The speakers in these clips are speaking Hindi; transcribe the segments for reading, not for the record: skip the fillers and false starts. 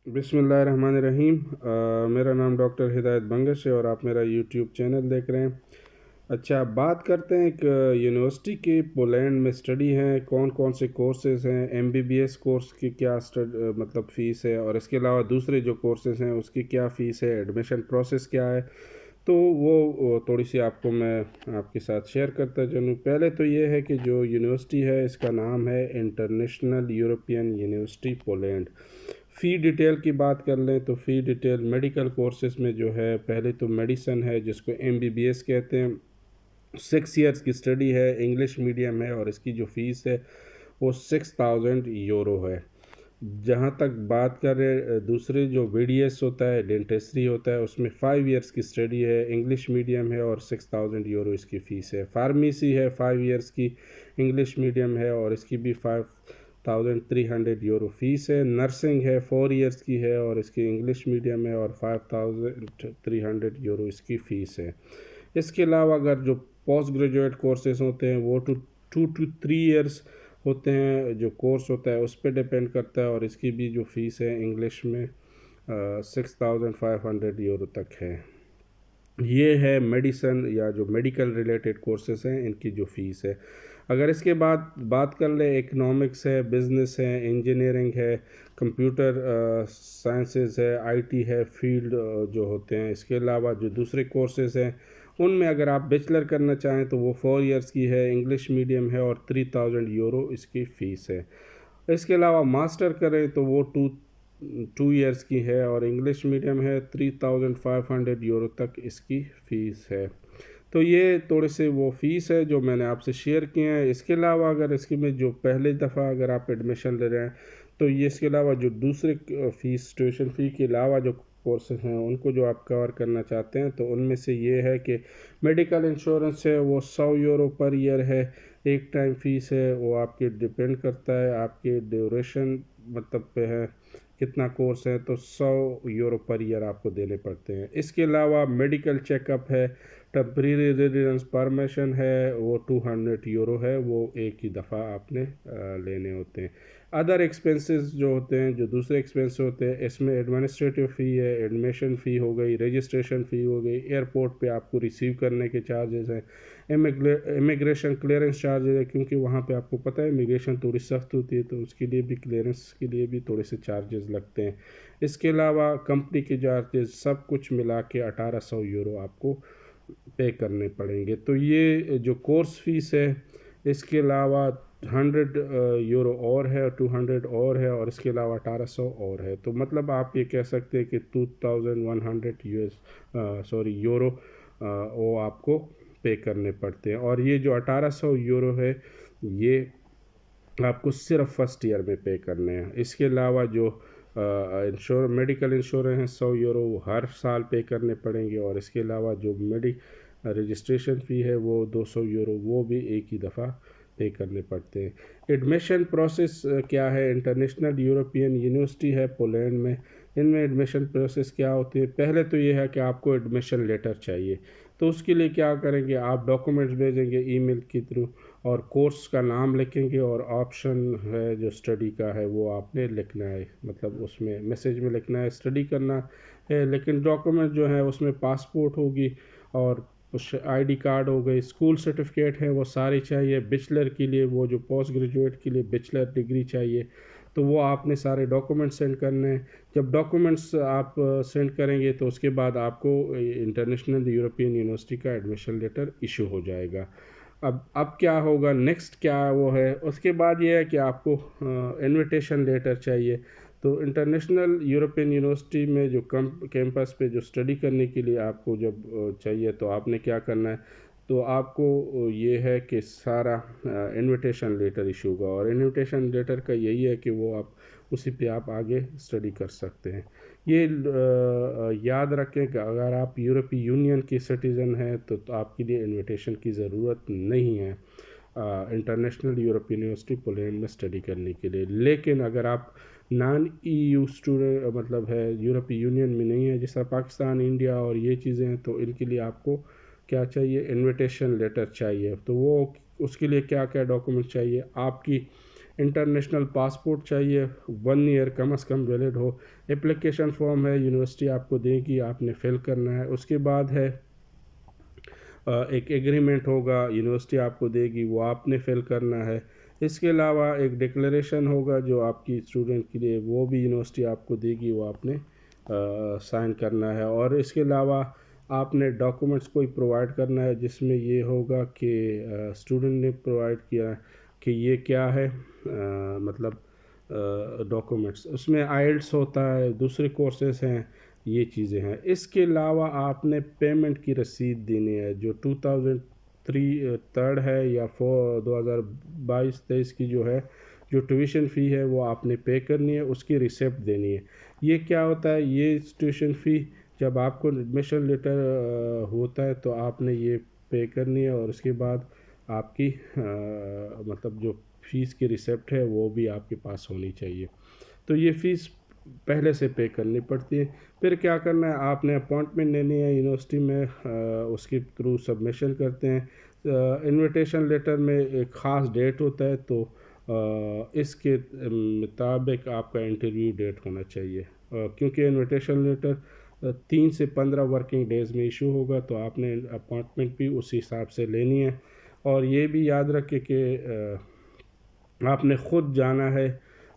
बिस्मिल्लाहिर्रहमानिर्रहीम। मेरा नाम डॉक्टर हिदायत बंगश है और आप मेरा यूट्यूब चैनल देख रहे हैं। अच्छा, बात करते हैं एक यूनिवर्सिटी की पोलैंड में स्टडी है, कौन कौन से कोर्सेज़ हैं, एमबीबीएस कोर्स की क्या मतलब फ़ीस है, और इसके अलावा दूसरे जो कोर्सेज़ हैं उसकी क्या फ़ीस है, एडमिशन प्रोसेस क्या है। तो वो थोड़ी सी आपको मैं आपके साथ शेयर करता चलूँ। पहले तो ये है कि जो यूनिवर्सिटी है इसका नाम है इंटरनेशनल यूरोपियन यूनिवर्सिटी पोलैंड। फ़ी डिटेल की बात कर लें तो फ़ी डिटेल मेडिकल कोर्सेज़ में जो है, पहले तो मेडिसन है जिसको एमबीबीएस कहते हैं। 6 ईयर्स की स्टडी है, इंग्लिश मीडियम है और इसकी जो फ़ीस है वो €6000 है। जहाँ तक बात करें दूसरे जो बीडीएस होता है, डेंटिस्ट्री होता है, उसमें 5 ईयर्स की स्टडी है, इंग्लिश मीडियम है और €6000 इसकी फ़ीस है। फार्मेसी है 5 ईयर्स की, इंग्लिश मीडियम है और इसकी भी €5300 फ़ीस है। नर्सिंग है 4 ईयर्स की है और इसकी इंग्लिश मीडियम है और €5300 इसकी फ़ीस है। इसके अलावा अगर जो पोस्ट ग्रेजुएट कोर्सेज होते हैं वो 2 to 3 ईयर्स होते हैं, जो कोर्स होता है उस पर डिपेंड करता है और इसकी भी जो फ़ीस है इंग्लिश में €6500 तक है। ये है मेडिसन या जो मेडिकल रिलेटेड कोर्सेज हैं इनकी जो फ़ीस है। अगर इसके बाद बात कर लें, इकनॉमिक्स है, बिज़नेस है, इंजीनियरिंग है, कंप्यूटर साइंसेस है, आईटी है, फील्ड जो होते हैं। इसके अलावा जो दूसरे कोर्सेज हैं उनमें अगर आप बैचलर करना चाहें तो वो 4 ईयर्स की है, इंग्लिश मीडियम है और €3000 इसकी फ़ीस है। इसके अलावा मास्टर करें तो वो टू 2 ईयर्स की है और इंग्लिश मीडियम है, €3500 तक इसकी फ़ीस है। तो ये थोड़े से वो फ़ीस है जो मैंने आपसे शेयर किए हैं। इसके अलावा अगर इसके में जो पहले दफ़ा अगर आप एडमिशन ले रहे हैं तो ये इसके अलावा जो दूसरे फ़ीस, ट्यूशन फ़ी के अलावा जो कोर्सेज हैं उनको जो आप कवर करना चाहते हैं तो उनमें से ये है कि मेडिकल इंश्योरेंस है वो €100 पर ईयर है। एक टाइम फ़ीस है, वो आपके डिपेंड करता है आपके ड्यूरेशन मतलब पे है कितना कोर्स है, तो €100 पर ईयर आपको देने पड़ते हैं। इसके अलावा मेडिकल चेकअप है, टेम्परेरी रेजिडेंस परमिशन है, वो €200 है, वो एक ही दफ़ा आपने लेने होते हैं। अदर एक्सपेंसेस जो होते हैं, जो दूसरे एक्सपेंस होते हैं, इसमें एडमिनिस्ट्रेटिव फ़ी है, एडमिशन फ़ी हो गई, रजिस्ट्रेशन फ़ी हो गई, एयरपोर्ट पे आपको रिसीव करने के चार्जेस हैं, इमिग्रेशन क्लियरेंस चार्जेस है, क्योंकि वहाँ पे आपको पता है इमिग्रेशन थोड़ी सख्त होती है तो उसके लिए भी, क्लियरेंस के लिए भी थोड़े से चार्जेस लगते हैं। इसके अलावा कंपनी के चार्जेस सब कुछ मिला के €1800 आपको पे करने पड़ेंगे। तो ये जो कोर्स फ़ीस है, इसके अलावा €100 और है, 200 और है और इसके अलावा 1800 और है। तो मतलब आप ये कह सकते हैं कि 2100 यूरो वो आपको पे करने पड़ते हैं। और ये जो €1800 है ये आपको सिर्फ फर्स्ट ईयर में पे करने हैं। इसके अलावा जो मेडिकल इंश्योरेंस है €100 वो हर साल पे करने पड़ेंगे और इसके अलावा जो रजिस्ट्रेशन फ़ी है वो €200 वो भी एक ही दफ़ा पे करने पड़ते हैं। एडमिशन प्रोसेस क्या है, इंटरनेशनल यूरोपियन यूनिवर्सिटी है पोलैंड में। इनमें एडमिशन प्रोसेस क्या होती है, पहले तो ये है कि आपको एडमिशन लेटर चाहिए। तो उसके लिए क्या करेंगे, आप डॉक्यूमेंट्स भेजेंगे ईमेल के थ्रू और कोर्स का नाम लिखेंगे और ऑप्शन है जो स्टडी का है वो आपने लिखना है, मतलब उसमें मैसेज में लिखना है स्टडी करना है। लेकिन डॉक्यूमेंट जो है उसमें पासपोर्ट होगी और उस आईडी कार्ड हो गई, स्कूल सर्टिफिकेट है वो सारे चाहिए। बैचलर के लिए, वो जो पोस्ट ग्रेजुएट के लिए बैचलर डिग्री चाहिए, तो वो आपने सारे डॉक्यूमेंट सेंड करने हैं। जब डॉक्यूमेंट्स आप सेंड करेंगे तो उसके बाद आपको इंटरनेशनल यूरोपियन यूनिवर्सिटी का एडमिशन लेटर इशू हो जाएगा। अब क्या होगा, नेक्स्ट क्या वो है, उसके बाद ये है कि आपको इनविटेशन लेटर चाहिए। तो इंटरनेशनल यूरोपियन यूनिवर्सिटी में जो कैंपस पे जो स्टडी करने के लिए आपको जब चाहिए तो आपने क्या करना है, तो आपको ये है कि सारा इनविटेशन लेटर इशू होगा और इनविटेशन लेटर का यही है कि वो आप उसी पे आप आगे स्टडी कर सकते हैं। ये याद रखें कि अगर आप यूरोपीय यूनियन के सिटीज़न हैं तो आपके लिए इनविटेशन की ज़रूरत नहीं है इंटरनेशनल यूरोपियन यूनिवर्सिटी पोलैंड में स्टडी करने के लिए। लेकिन अगर आप नॉन ईयू स्टूडेंट मतलब है, यूरोपीय यूनियन में नहीं है, जैसा पाकिस्तान, इंडिया और ये चीज़ें हैं, तो इनके लिए आपको क्या चाहिए, इनविटेशन लेटर चाहिए। तो वो उसके लिए क्या क्या डॉक्यूमेंट चाहिए, आपकी इंटरनेशनल पासपोर्ट चाहिए, 1 ईयर कम अज़ कम वैलिड हो। एप्लीकेशन फॉर्म है, यूनिवर्सिटी आपको देगी, आपने फ़िल करना है। उसके बाद है एक एग्रीमेंट होगा, यूनिवर्सिटी आपको देगी, वो आपने फ़िल करना है। इसके अलावा एक डिक्लेरेशन होगा जो आपकी स्टूडेंट के लिए, वो भी यूनिवर्सिटी आपको देगी, वो आपने साइन करना है। और इसके अलावा आपने डॉक्यूमेंट्स कोई प्रोवाइड करना है जिसमें ये होगा कि स्टूडेंट ने प्रोवाइड किया कि ये क्या है, मतलब डॉक्यूमेंट्स उसमें आइल्स होता है, दूसरे कोर्सेज हैं, ये चीज़ें हैं। इसके अलावा आपने पेमेंट की रसीद देनी है जो 2003 है या 2022-23 की जो ट्यूशन फ़ी है वो आपने पे करनी है, उसकी रिसिप्ट देनी है। ये क्या होता है, ये ट्यूशन फ़ी जब आपको एडमिशन लेटर होता है तो आपने ये पे करनी है, और उसके बाद आपकी मतलब जो फ़ीस की रिसिप्ट है वो भी आपके पास होनी चाहिए। तो ये फ़ीस पहले से पे करनी पड़ती है। फिर क्या करना है, आपने अपॉइंटमेंट लेनी है यूनिवर्सिटी में, उसके थ्रू सबमिशन करते हैं। इनविटेशन लेटर में एक ख़ास डेट होता है, तो इसके मुताबिक आपका इंटरव्यू डेट होना चाहिए, क्योंकि इनविटेशन लेटर 3 से 15 वर्किंग डेज़ में इशू होगा, तो आपने अपॉइंटमेंट भी उसी हिसाब से लेनी है। और ये भी याद रखें कि आपने ख़ुद जाना है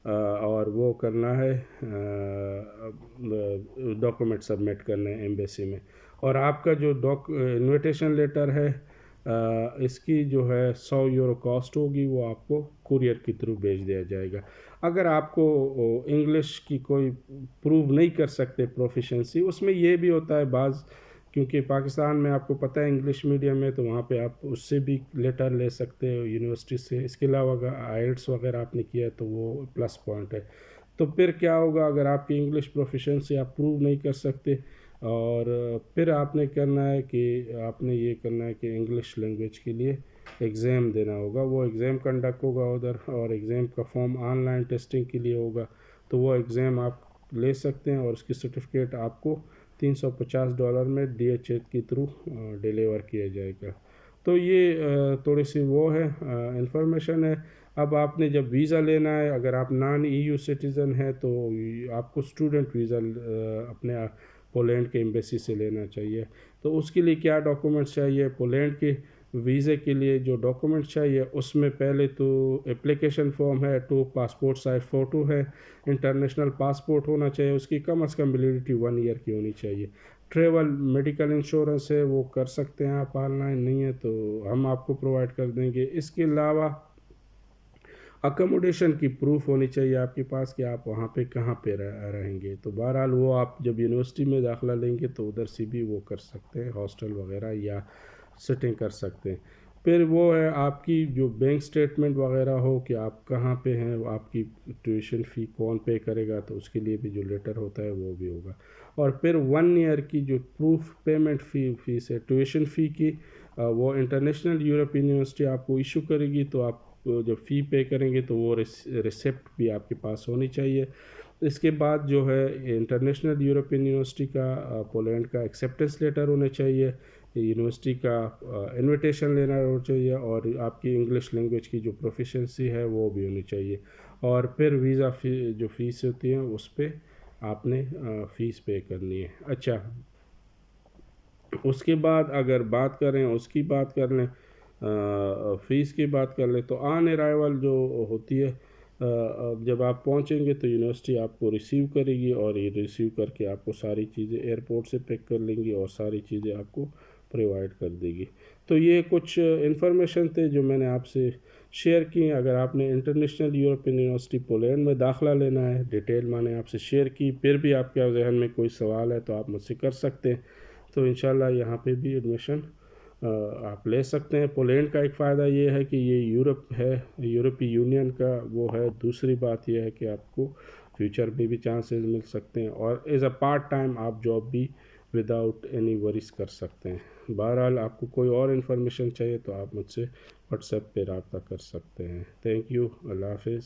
और वो करना है, डॉक्यूमेंट सबमिट करने हैं एम्बेसी में। और आपका जो इनविटेशन लेटर है, इसकी जो है 100 यूरो कॉस्ट होगी, वो आपको कुरियर के थ्रू भेज दिया जाएगा। अगर आपको इंग्लिश की कोई प्रूव नहीं कर सकते प्रोफिशेंसी, उसमें ये भी होता है बाज़, क्योंकि पाकिस्तान में आपको पता है इंग्लिश मीडियम है, तो वहाँ पे आप उससे भी लेटर ले सकते हो यूनिवर्सिटी से। इसके अलावा अगर आइल्ट्स वगैरह आपने किया है तो वो प्लस पॉइंट है। तो फिर क्या होगा, अगर आपकी इंग्लिश प्रोफिशेंसी आप प्रूव नहीं कर सकते, और फिर आपने करना है कि आपने ये करना है कि इंग्लिश लैंग्वेज के लिए एग्ज़ाम देना होगा। वो एग्ज़ाम कंडक्ट होगा उधर, और एग्ज़ाम का फॉर्म ऑनलाइन टेस्टिंग के लिए होगा, तो वो एग्ज़ाम आप ले सकते हैं, और उसकी सर्टिफिकेट आपको $350 में DHL के थ्रू डिलीवर किया जाएगा। तो ये थोड़ी सी वो है इंफॉर्मेशन है। अब आपने जब वीज़ा लेना है, अगर आप नॉन EU सिटीज़न हैं तो आपको स्टूडेंट वीज़ा अपने पोलैंड के एम्बेसी से लेना चाहिए। तो उसके लिए क्या डॉक्यूमेंट्स चाहिए, पोलैंड के वीज़े के लिए जो डॉक्यूमेंट्स चाहिए, उसमें पहले तो एप्लीकेशन फ़ॉर्म है, 2 पासपोर्ट साइज़ फ़ोटो है, इंटरनेशनल पासपोर्ट होना चाहिए, उसकी कम अज़ कम वैलिडिटी 1 ईयर की होनी चाहिए। ट्रैवल मेडिकल इंश्योरेंस है, वो कर सकते हैं आप ऑनलाइन, नहीं है तो हम आपको प्रोवाइड कर देंगे। इसके अलावा अकोमोडेशन की प्रूफ होनी चाहिए आपके पास कि आप वहाँ पे कहाँ पे रहेंगे। तो बहरहाल वो आप जब यूनिवर्सिटी में दाखिला लेंगे तो उधर से भी वो कर सकते हैं, हॉस्टल वगैरह या सिटिंग कर सकते हैं। फिर वो है आपकी जो बैंक स्टेटमेंट वगैरह हो कि आप कहाँ पे हैं, आपकी ट्यूशन फ़ी कौन पे करेगा, तो उसके लिए भी जो लेटर होता है वो भी होगा। और फिर 1 ईयर की जो प्रूफ पेमेंट फ़ीस है ट्यूशन फ़ी की, वो इंटरनेशनल यूरोपियन यूनिवर्सिटी आपको इशू करेगी, तो आप जब फ़ी पे करेंगे तो वो रिसिप्ट भी आपके पास होनी चाहिए। इसके बाद जो है इंटरनेशनल यूरोपियन यूनिवर्सिटी का पोलैंड का एक्सेप्टेंस लेटर होना चाहिए, यूनिवर्सिटी का इनविटेशन लेना होना चाहिए, और आपकी इंग्लिश लैंग्वेज की जो प्रोफिशिएंसी है वो भी होनी चाहिए। और फिर वीज़ा जो फ़ीस होती है उस पर आपने फ़ीस पे करनी है। अच्छा, उसके बाद अगर बात करें फ़ीस की बात कर लें, तो ऑन अराइवल जो होती है, जब आप पहुंचेंगे तो यूनिवर्सिटी आपको रिसीव करेगी, और ये रिसीव करके आपको सारी चीज़ें एयरपोर्ट से पिक कर लेंगी और सारी चीज़ें आपको प्रोवाइड कर देगी। तो ये कुछ इन्फॉर्मेशन थे जो मैंने आपसे शेयर की। अगर आपने इंटरनेशनल यूरोपियन यूनिवर्सिटी पोलैंड में दाखिला लेना है, डिटेल मैंने आपसे शेयर की, फिर भी आपके जहन में कोई सवाल है तो आप मुझसे कर सकते हैं। तो इंशाल्लाह यहाँ पे भी एडमिशन आप ले सकते हैं। पोलैंड का एक फ़ायदा ये है कि ये यूरोप है, यूरोपीय यूनियन का वो है। दूसरी बात यह है कि आपको फ्यूचर में भी चांसेस मिल सकते हैं, और एज अ पार्ट टाइम आप जॉब भी विदाउट एनी वरीज कर सकते हैं। बहरहाल आपको कोई और इन्फॉर्मेशन चाहिए तो आप मुझसे व्हाट्सएप पे रब्ता कर सकते हैं। थैंक यू, अल्लाह हाफिज़।